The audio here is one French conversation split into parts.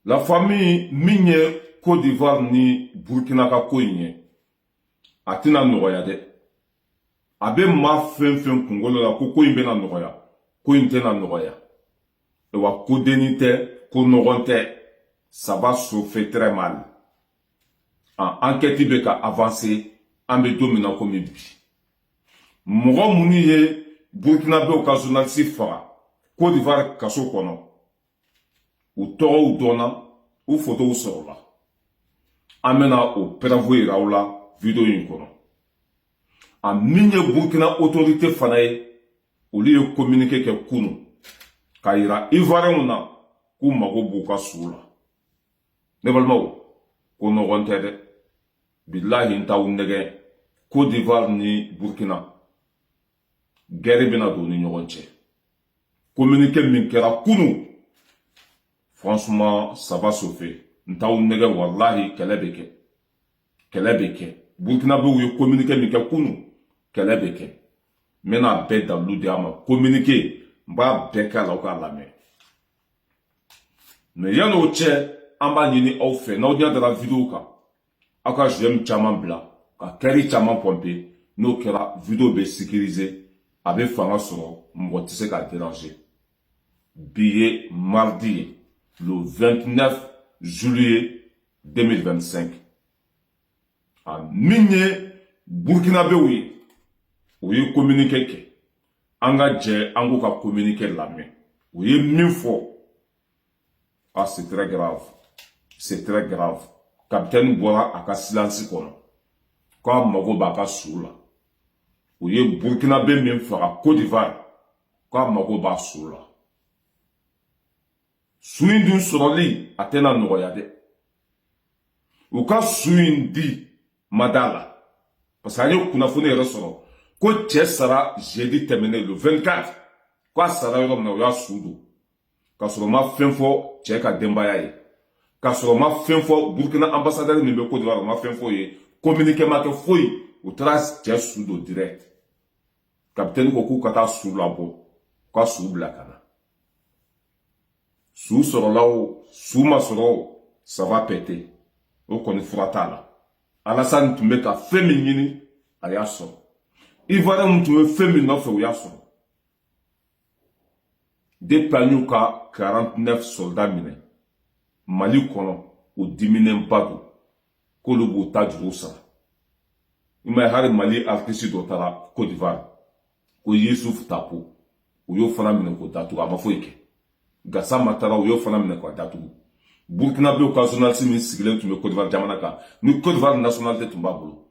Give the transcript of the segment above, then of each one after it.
La famille Migné Côte d'Ivoire ni Burkina ka ko ɲɛ a tɛna nɔgɔya dɛ. A bɛ maa fɛn fɛn kunkolo la ko in bɛna nɔgɔya, ko in tɛna nɔgɔya. Wa ko denni tɛ, ko nɔgɔn tɛ, ça va se faire très mal. Enquête bɛ ka avancer, an bɛ don min na komi bi. Mɔgɔ minnu ye Burkinabɛw ka journaliste faga Côte d'Ivoire kaso kɔnɔ, u tɔgɔw dɔnna, u photow sɔrɔla. An bɛna o preuve yira aw la vidéo in kɔnɔ. Min ye Burkina autorité fana ye, olu ye communiqué kɛ kunu ka yira Ivoiriens na k'u mago b'u ka suw la. Ne balimaw, ko nɔgɔn tɛ dɛ. Bilahi n t'aw nɛgɛ Côte d'Ivoire ni Burkina guerre bɛna don ni ɲɔgɔn cɛ. Communiqué min kɛra kunu, franchement ça va se faire. N t'aw nɛgɛ wallahi kɛlɛ bɛ kɛ. Kɛlɛ bɛ kɛ. Burkinabɛw ye communiqué min kɛ kunu, kɛlɛ bɛ kɛ. N bɛna bɛɛ dalilu di a ma. Communiqué n b'a bɛɛ kɛ a la aw k'a lamɛn. Mais yan'o cɛ, an b'a ɲini aw fɛ n'aw ɲɛ dara vidéo kan, aw ka j'aime caman bila, ka kɛri caman pomper. N'o kɛra vidéo bɛ sécuriser, a bɛ fanga sɔrɔ, mɔgɔ tɛ se k'a déranger. Bi ye mardi ye, le 29 juillet 2025. Min ye Burkinabɛw ye, o ye communiqué kɛ. An ka jɛ an k'u ka communiqué lamɛn. O ye min fɔ. C'est très grave. C'est très grave. Capitaine bɔra a ka silence kɔnɔ. K'a mago b'a ka su la. O ye Burkinabɛ min faga Côte d'Ivoire. K'a mago b'a su la. Su in dun sɔrɔli a tɛna nɔgɔya dɛ. U ka su in di mada la. Parce que an ye kunnafoni yɛrɛ sɔrɔ ko cɛ sara jeudi tɛmɛnen le 24. K'a sara yɔrɔ min na o y'a su don. K'a sɔrɔ ma fɛn fɔ cɛ ka denbaya ye. K'a sɔrɔ ma fɛn fɔ Burkina ambassadeur min bɛ Côte d'Ivoire ma fɛn fɔ ye. Communiqué ma kɛ foyi. U taara cɛ su don direct. Capitaine ko k'u ka taa su labɔ. K'a su bila ka na. Su sɔrɔla o, su ma sɔrɔ o, ça va péter. O kɔni fura t'a la. Alassane tun bɛ ka fɛn min ɲini, a y'a sɔrɔ. Ivoiriens tun bɛ fɛn min nɔfɛ, u y'a sɔrɔ. Depuis an y'u ka 49 soldats minɛ Mali kɔnɔ, o diminenba don k'olu b'u ta juru sara. I m'a ye hali Mali artiste dɔ taara Côte d'Ivoire ko Yusuf Tapo, u y'o fana minɛ k'o datugu, a ma foyi kɛ. Gassama taara u y'o fana minɛ k'o datugu. Burkinabɛw ka journaliste min sigilen tun bɛ Côte d'Ivoire jamana kan, ni Côte d'Ivoire nationalité tun b'a bolo,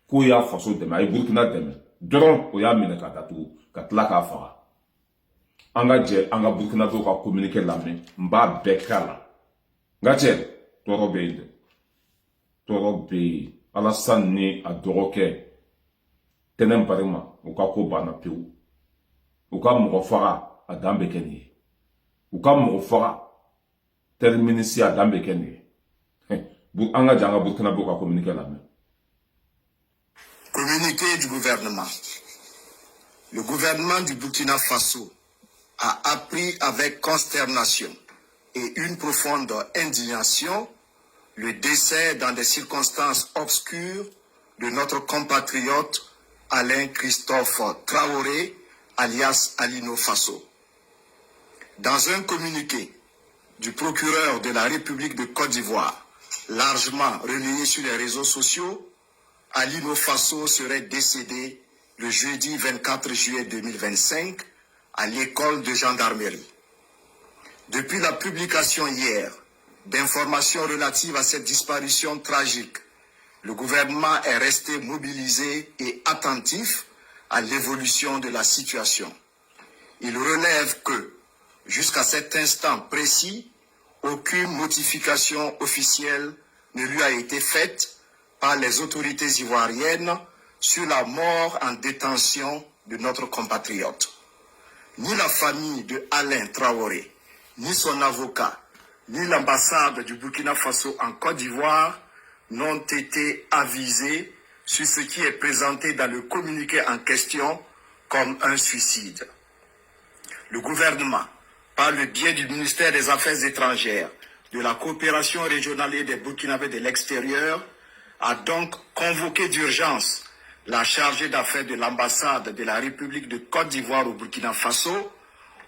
k'o y'a faso dɛmɛ, a ye Burkina dɛmɛ, dɔrɔn o y'a minɛ k'a datugu, ka tila k'a faga. An ka jɛ an ka Burkinabɛw ka communiqué lamɛn, n b'a bɛɛ k'a la. Nka cɛ, tɔɔrɔ bɛ yen dɛ. Tɔɔrɔ bɛ yen. Alassane ni a dɔgɔkɛ Tɛnɛn Barima, u ka ko banna pewu. U ka mɔgɔ faga, a dan bɛ kɛ nin ye. U ka mɔgɔ faga, terminisi a dan bɛ kɛ nin ye. An ka jɛ an ka Burkinabɛw ka communiqué lamɛn. Communiqué du gouvernement. Le gouvernement du Burkina Faso a appris avec consternation et une profonde indignation le décès dans des circonstances obscures de notre compatriote Alain Christophe Traoré, alias Alino Faso. Dans un communiqué du procureur de la République de Côte d'Ivoire, largement relayé sur les réseaux sociaux, Alino Faso serait décédé le jeudi 24 juillet 2025 à l'école de gendarmerie. Depuis la publication hier d'informations relatives à cette disparition tragique, le gouvernement est resté mobilisé et attentif à l'évolution de la situation. Il relève que, jusqu'à cet instant précis, aucune notification officielle ne lui a été faite par les autorités ivoiriennes sur la mort en détention de notre compatriote. Ni la famille de Alain Traoré, ni son avocat, ni l'ambassade du Burkina Faso en Côte d'Ivoire n'ont été avisés sur ce qui est présenté dans le communiqué en question comme un suicide. Le gouvernement, par le biais du ministère des Affaires étrangères, de la coopération régionale et des Burkinabés de l'extérieur a donc convoqué d'urgence la chargée d'affaires de l'ambassade de la République de Côte d'Ivoire au Burkina Faso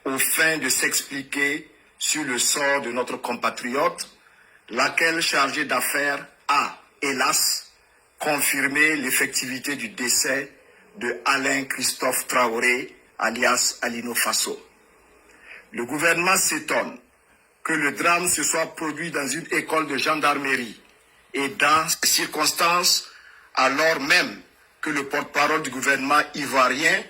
aux fins de s'expliquer sur le sort de notre compatriote, laquelle chargée d'affaires a, hélas, confirmé l'effectivité du décès de Alain Christophe Traoré, alias Alino Faso. Le gouvernement s'étonne que le drame se soit produit dans une école de gendarmerie et dans ces circonstances, alors même que le porte-parole du gouvernement ivoirien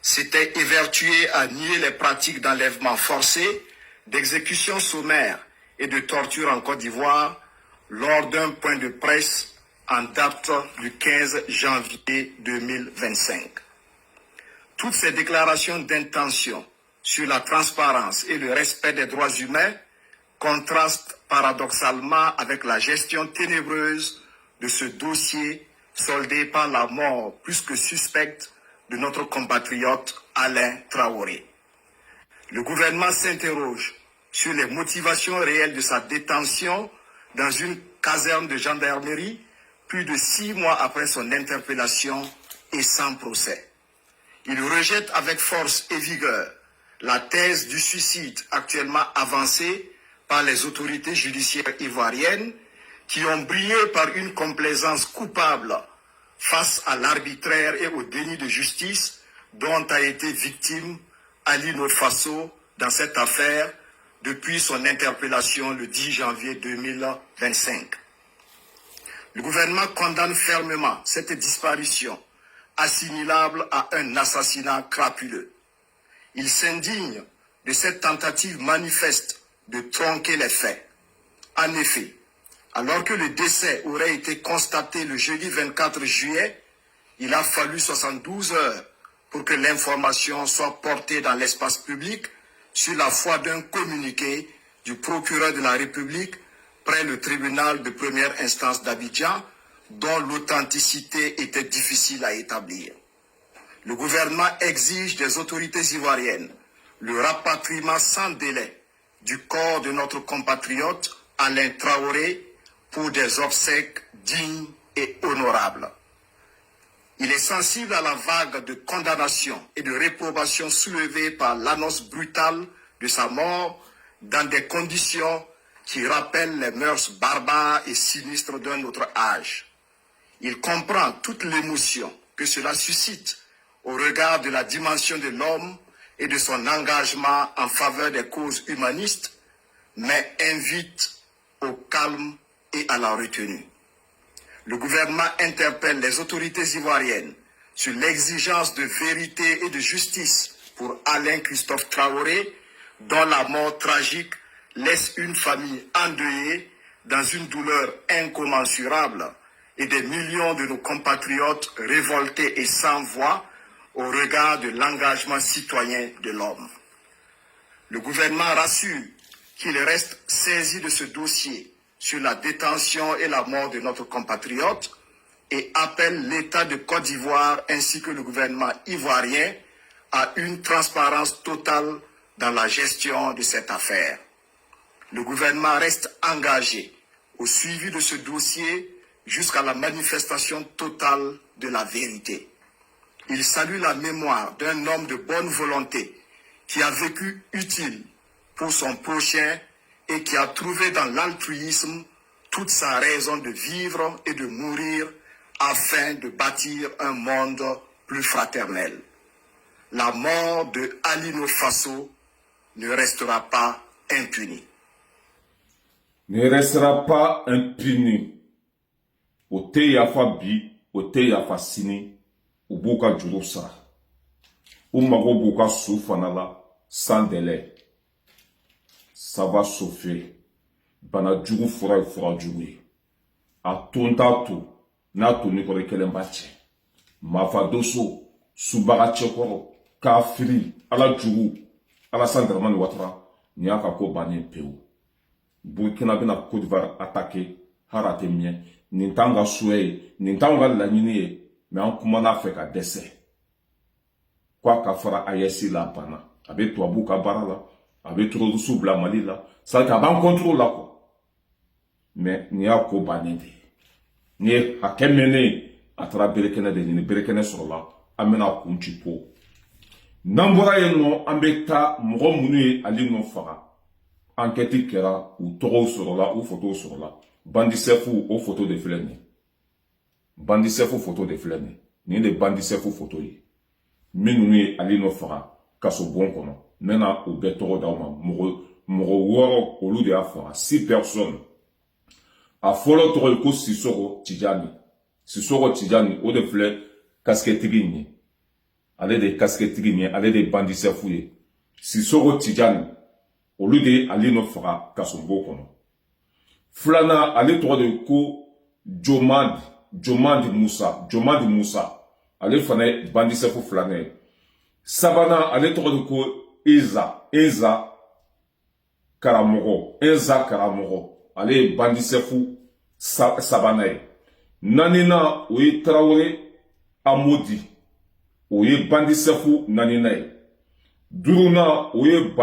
s'était évertué à nier les pratiques d'enlèvement forcé, d'exécution sommaire et de torture en Côte d'Ivoire lors d'un point de presse en date du 15 janvier 2025. Toutes ces déclarations d'intention sur la transparence et le respect des droits humains contrastent paradoxalement avec la gestion ténébreuse de ce dossier soldé par la mort plus que suspecte de notre compatriote Alain Traoré. Le gouvernement s'interroge sur les motivations réelles de sa détention dans une caserne de gendarmerie plus de 6 mois après son interpellation et sans procès. Il rejette avec force et vigueur la thèse du suicide actuellement avancée par les autorités judiciaires ivoiriennes qui ont brillé par une complaisance coupable face à l'arbitraire et au déni de justice dont a été victime Alino Faso dans cette affaire depuis son interpellation le 10 janvier 2025. Le gouvernement condamne fermement cette disparition assimilable à un assassinat crapuleux. Il s'indigne de cette tentative manifeste de tronquer les faits. En effet, alors que le décès aurait été constaté le jeudi 24 juillet, il a fallu 72 heures pour que l'information soit portée dans l'espace public sur la foi d'un communiqué du procureur de la République près le tribunal de première instance d'Abidjan, dont l'authenticité était difficile à établir. Le gouvernement exige des autorités ivoiriennes le rapatriement sans délai du corps de notre compatriote Alain Traoré pour des obsèques dignes et honorables. Il est sensible à la vague de condamnation et de réprobation soulevée par l'annonce brutale de sa mort dans des conditions qui rappellent les mœurs barbares et sinistres d'un autre âge. Il comprend toute l'émotion que cela suscite au regard de la dimension de l'homme et de son engagement en faveur des causes humanistes, mais invite au calme et à la retenue. Le gouvernement interpelle les autorités ivoiriennes sur l'exigence de vérité et de justice pour Alain Christophe Traoré, dont la mort tragique laisse une famille endeuillée dans une douleur incommensurable et des millions de nos compatriotes révoltés et sans voix au regard de l'engagement citoyen de l'homme. Le gouvernement rassure qu'il reste saisi de ce dossier sur la détention et la mort de notre compatriote et appelle l'État de Côte d'Ivoire ainsi que le gouvernement ivoirien à une transparence totale dans la gestion de cette affaire. Le gouvernement reste engagé au suivi de ce dossier jusqu'à la manifestation totale de la vérité. Il salue la mémoire d'un homme de bonne volonté qui a vécu utile pour son prochain et qui a trouvé dans l'altruisme toute sa raison de vivre et de mourir afin de bâtir un monde plus fraternel. La mort de Alino Faso ne restera pas impunie. Ne restera pas impunie. O te yafa bi, o te yafa sini, o b'u ka juru sara. U mago b'u ka su fana la sans délai. Ça va sauver. Bana jugu fura ye fura jugu ye. A ton t'a to, n'a to ni kɔrɔ kelen b'a cɛ. Mafa doso, subaga cɛkɔrɔ, kafiri, ala jugu, ala san Dramane Ouattara, ni y'a ka ko bannen pewu. Burkina bɛna Côte d'Ivoire attaqué, hara tɛ miɲɛ. Nin t'an ka souhait ye, nin t'an ka laɲini ye, mais an kumana fɛ ka dɛsɛ. Kwa ka fara AES la banna. A bɛ tubabu ka baara la, a bɛ terroriste bila Mali la, ça a b'an contrôle la quoi. mais ni y'a ko bannen de ni ye hakɛ mɛnnen a taara berekɛnɛ de ɲini berekɛnɛ sɔrɔla an bɛna kun ci po n'an bɔra yen nɔ an bɛ taa mɔgɔ minnu ye ale nɔ faga enquête kɛra u tɔgɔw sɔrɔla u fotow sɔrɔla bandi sɛfu o foto de filɛ nin ye bandi sɛfu foto de filɛ nin ye nin de bandi sɛfu foto ye minnu ye ale nɔ faga kaso bon kɔnɔ n bɛna u bɛɛ tɔgɔ d'aw ma mɔgɔ 6 olu de y'a faga 6 personnes a fɔlɔ tɔgɔ ye ko Sisoko Tijani o de filɛ kasikɛtigi in ye ale de ye kasikɛtigi in ye ale de ye bandi sɛfu ye Sisoko Tijani olu de ye ale nɔ faga kaso bon kɔnɔ filanan ale tɔgɔ de ye ko Jomandi Musa ale fana ye bandi sɛfu filanan ye sabanan ale tɔgɔ de ko Eza karamɔgɔ ale ye bandi sɛfu sabanan ye naaninan o ye Tarawele Amodi o ye bandi sɛfu naaninan ye duurunan o ye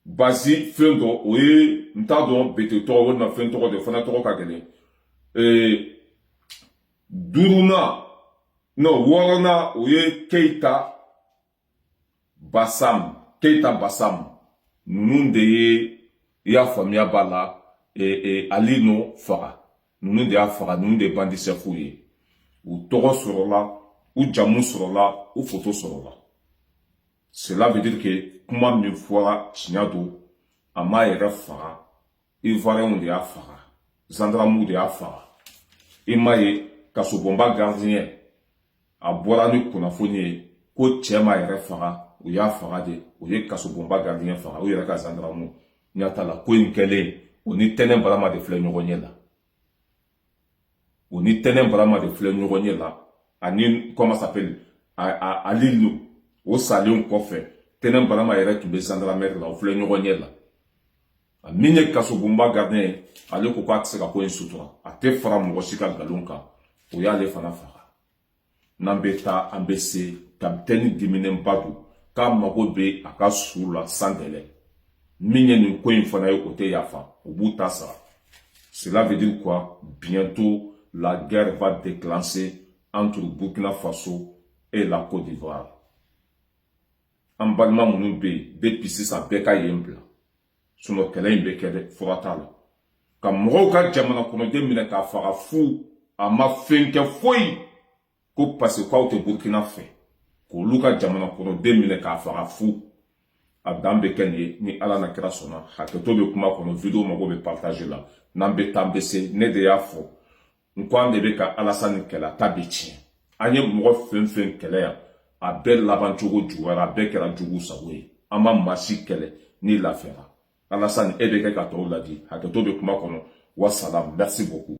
Bazi fɛn dɔ o ye n t'a dɔn bete tɔgɔ walima fɛn tɔgɔ de fana tɔgɔ ka gɛlɛn wɔɔrɔnan o ye Keita Basam ninnu de ye i y'a faamuya b'a la ale nɔ faga ninnu de y'a faga ninnu de ye bandi sɛfu ye u tɔgɔ sɔrɔla u jamu sɔrɔla u foto sɔrɔla cela veut dire que kuma min fɔra tiɲɛ don a m'a yɛrɛ faga ivoiriyɛnw de y'a faga gendarmew de y'a faga i m'a ye kasobonba gardien a bɔra ni kunnafoni ye ko cɛ m'a yɛrɛ faga u y'a faga de o ye kasobonba gardien faga u yɛrɛ ka gendarmew n y'a ta la ko in kɛlen o ni tɛnɛn barama de filɛ ɲɔgɔn ɲɛ la ani comment s'appelle Alilu o salen kɔfɛ tɛnɛn barama yɛrɛ tun bɛ gendarmerie la o filɛ ɲɔgɔn ɲɛ la a min ye kasobonba gardien ye ale ko k'a tɛ se ka ko in sutura a tɛ fara mɔgɔ si ka nkalon kan o y'ale fana faga n'an bɛ taa an bɛ se kapitɛni diminenba don k'a mago bɛ a ka su la sans délai min ye nin ko in fana ye o tɛ yafa o b'u ta sara cela veut dire quoi bientôt la guerre va déclencher entre Burkina Faso et la Côte d'Ivoire an balima minnu bɛ yen depuis sisan bɛɛ ka yen bila sinon kɛlɛ in bɛ kɛ dɛ fura t'a la ka mɔgɔw ka jamana kɔnɔden minɛ k'a faga fu a ma fɛn kɛ foyi ko parce que k'aw tɛ Burkina fɛ k'olu ka jamana kɔnɔden minɛ k'a faga fu a dan bɛ kɛ nin ye ni ala na kira sɔnna hakɛto bɛ kuma kɔnɔ video mago bɛ partage la n'an bɛ taa an bɛ se ne de y'a fɔ n ko an de bɛ ka Alasani kɛlɛ a ta bɛ tiɲɛ an ye mɔgɔ fɛn fɛn kɛlɛ yan a bɛɛ laban cogo juguyara a bɛɛ kɛra jugu sago ye an ma maa si kɛlɛ ni lafiyara Alasani e bɛ kɛ ka tɔw ladi hakɛto bɛ kuma kɔnɔ wa salam merci beaucoup